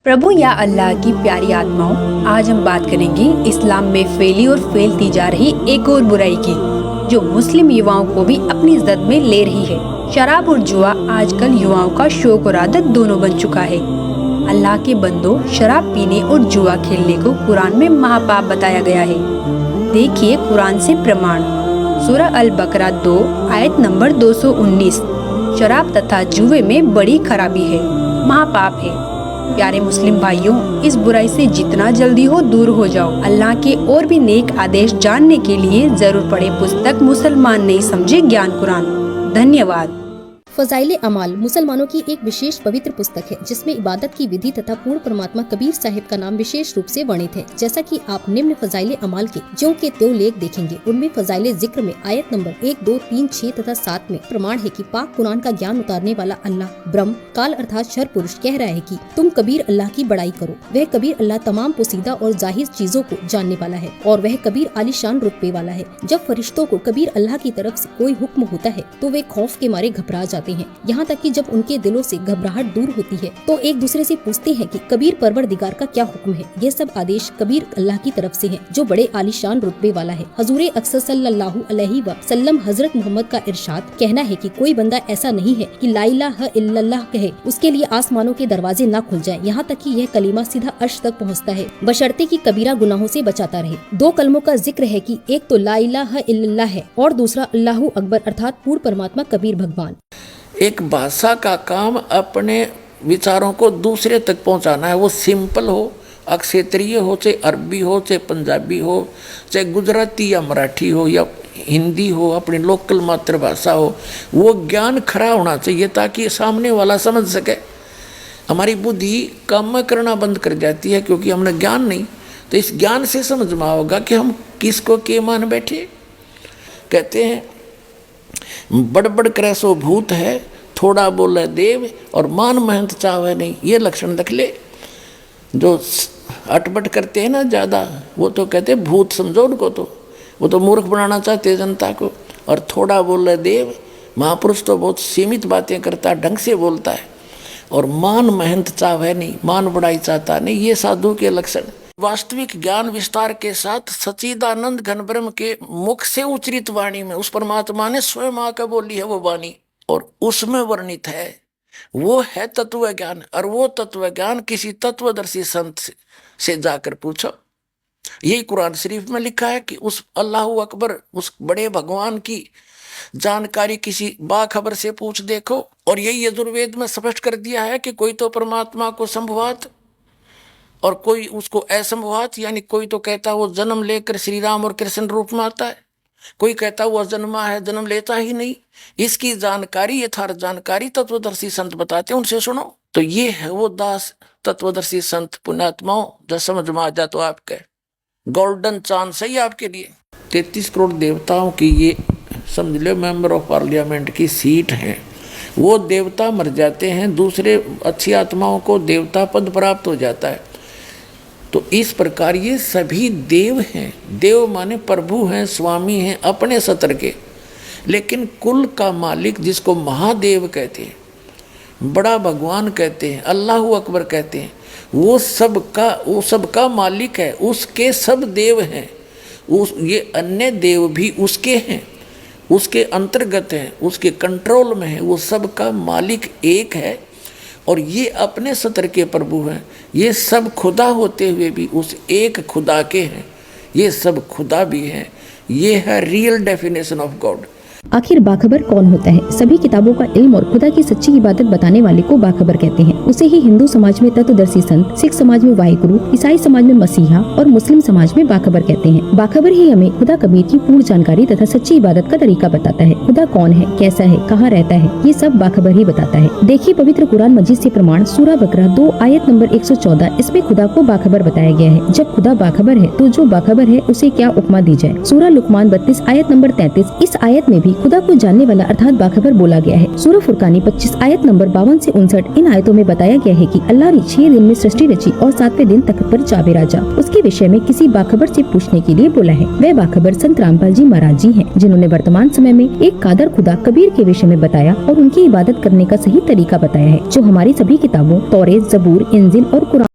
प्रभु या अल्लाह की प्यारी आत्माओं, आज हम बात करेंगे इस्लाम में फैली और फैलती जा रही एक और बुराई की, जो मुस्लिम युवाओं को भी अपनी जद में ले रही है। शराब और जुआ आजकल युवाओं का शौक और आदत दोनों बन चुका है। अल्लाह के बंदों, शराब पीने और जुआ खेलने को कुरान में महापाप बताया गया है। देखिए कुरान से प्रमाण। सूरह अल बकरा 2 आयत नंबर 219। शराब तथा जुए में बड़ी खराबी है, महापाप है। प्यारे मुस्लिम भाइयों, इस बुराई से जितना जल्दी हो दूर हो जाओ। अल्लाह के और भी नेक आदेश जानने के लिए जरूर पढ़े पुस्तक मुसलमान नहीं समझे ज्ञान कुरान। धन्यवाद। फजाइले अमाल मुसलमानों की एक विशेष पवित्र पुस्तक है, जिसमें इबादत की विधि तथा पूर्ण परमात्मा कबीर साहिब का नाम विशेष रूप से वर्णित है। जैसा कि आप निम्न फजाइले अमाल के ज्यों के त्यों लेख देखेंगे, उनमें फजाइले जिक्र में आयत नंबर 1, 2, 3, 6 तथा 7 में प्रमाण है कि पाक कुरान का ज्ञान उतारने वाला अल्लाह ब्रह्म काल अर्थात शर पुरुष कह रहा है कि तुम कबीर अल्लाह की बड़ाई करो। वह कबीर अल्लाह तमाम पोसीदा और जाहिर चीजों को जानने वाला है और वह कबीर आलीशान रुतबे वाला है। जब फरिश्तों को कबीर अल्लाह की तरफ से कोई हुक्म होता है तो वे खौफ के मारे घबरा जाते हैं। यहाँ तक कि जब उनके दिलों से घबराहट दूर होती है तो एक दूसरे से पूछते हैं कि कबीर परवरदिगार का क्या हुक्म है। ये सब आदेश कबीर अल्लाह की तरफ से हैं, जो बड़े आलीशान रुतबे वाला है। हजूरे अक्सर सल्लल्लाहु अलैहि वसल्लम हजरत मोहम्मद का इरशाद कहना है कि कोई बंदा ऐसा नहीं है कि ला इलाहा इल्लल्लाह कहे उसके लिए आसमानों के दरवाजे न खुल जाएं, यहाँ तक कि यह कलीमा सीधा अर्श तक पहुँचता है, बशर्ते कि कबीरा गुनाहों से बचाता रहे। 2 कलमों का जिक्र है कि एक तो ला इलाहा इल्लल्लाह है और दूसरा अल्लाहु अकबर अर्थात पूर्ण परमात्मा कबीर भगवान। एक भाषा का काम अपने विचारों को दूसरे तक पहुंचाना है। वो सिंपल हो, अक्षेत्रीय हो, चाहे अरबी हो, चाहे पंजाबी हो, चाहे गुजराती या मराठी हो या हिंदी हो, अपनी लोकल मातृभाषा हो, वो ज्ञान खरा होना चाहिए ताकि सामने वाला समझ सके। हमारी बुद्धि काम करना बंद कर जाती है क्योंकि हमने ज्ञान नहीं। तो इस ज्ञान से समझ में होगा कि हम किसको के मान बैठे। कहते हैं बड़बड़ करे सो भूत है, थोड़ा बोले देव और मान महंत चावे नहीं। ये लक्षण रख ले। जो अटपट करते हैं ना ज़्यादा, वो तो कहते हैं भूत समझो उनको, तो वो तो मूर्ख बनाना चाहते हैं जनता को। और थोड़ा बोले देव, महापुरुष तो बहुत सीमित बातें करता है, ढंग से बोलता है। और मान महंत चावे नहीं, मान बढ़ाई चाहता नहीं, ये साधु के लक्षण। वास्तविक ज्ञान विस्तार के साथ सच्चिदानंद घन ब्रह्म के मुख से उच्चरित वाणी में उस परमात्मा ने स्वयं आकर बोली है वो वाणी, और उसमें वर्णित है वो है तत्व ज्ञान। और वो तत्व ज्ञान किसी तत्वदर्शी संत से जाकर पूछो। यही कुरान शरीफ में लिखा है कि उस अल्लाहु अकबर, उस बड़े भगवान की जानकारी किसी बाखबर से पूछ देखो। और यही यजुर्वेद में स्पष्ट कर दिया है कि कोई तो परमात्मा को संभवात और कोई उसको असंभवात, यानी कोई तो कहता वो जन्म लेकर श्री राम और कृष्ण रूप में आता है, कोई कहता वो अजन्मा है, जन्म लेता ही नहीं। इसकी जानकारी, यथार्थ जानकारी तत्वदर्शी संत बताते हैं, उनसे सुनो। तो ये है वो दास तत्वदर्शी संत पुण्यात्माओं, जो समझ में आ जा तो आपके गोल्डन चांस है आपके लिए। 33 करोड़ देवताओं की ये समझ लो मेंबर ऑफ पार्लियामेंट की सीट है। वो देवता मर जाते हैं, दूसरे अच्छी आत्माओं को देवता पद प्राप्त हो जाता है। तो इस प्रकार ये सभी देव हैं। देव माने प्रभु हैं, स्वामी हैं अपने सत्र के। लेकिन कुल का मालिक, जिसको महादेव कहते हैं, बड़ा भगवान कहते हैं, अल्लाहु अकबर कहते हैं, वो सबका मालिक है। उसके सब देव हैं। ये अन्य देव भी उसके हैं, उसके अंतर्गत हैं, उसके कंट्रोल में है। वो सबका मालिक एक है और ये अपने सत्र के प्रभु हैं। ये सब खुदा होते हुए भी उस एक खुदा के हैं। ये सब खुदा भी हैं। ये है रियल डेफिनेशन ऑफ गॉड। आखिर बाखबर कौन होता है? सभी किताबों का इल्म और खुदा की सच्ची इबादत बताने वाले को बाखबर कहते हैं। उसे ही हिंदू समाज में तत्वदर्शी संत, सिख समाज में वाहिगुरु, ईसाई समाज में मसीहा और मुस्लिम समाज में बाखबर कहते हैं। बाखबर ही हमें खुदा कबीर की पूर्ण जानकारी तथा सच्ची इबादत का तरीका बताता है। खुदा कौन है, कैसा है, कहाँ रहता है, ये सब बाखबर ही बताता है। देखिए पवित्र कुरान मजीद से प्रमाण। सूरह बकरा 2 आयत नंबर 114। इसमें खुदा को बाखबर बताया गया है। जब खुदा बाखबर है तो जो बाखबर है उसे क्या उपमा दी जाए। सूरह लुकमान 32 आयत नंबर 33। इस आयत में भी खुदा को जानने वाला अर्थात बाखबर बोला गया है। सूरह फुरकानी 25 आयत नंबर 52 से 59। इन आयतों में बताया गया है कि अल्लाह ने 6 दिन में सृष्टि रची और 7वें दिन तख्त पर जाबे राजा उसके विषय में किसी बाखबर से पूछने के लिए बोला है। वह बाखबर संत रामपाल जी महाराज जी हैं, जिन्होंने वर्तमान समय में एक कादर खुदा कबीर के विषय में बताया और उनकी इबादत करने का सही तरीका बताया है, जो हमारी सभी किताबों तौरेत, जबूर, इंजिल और कुरान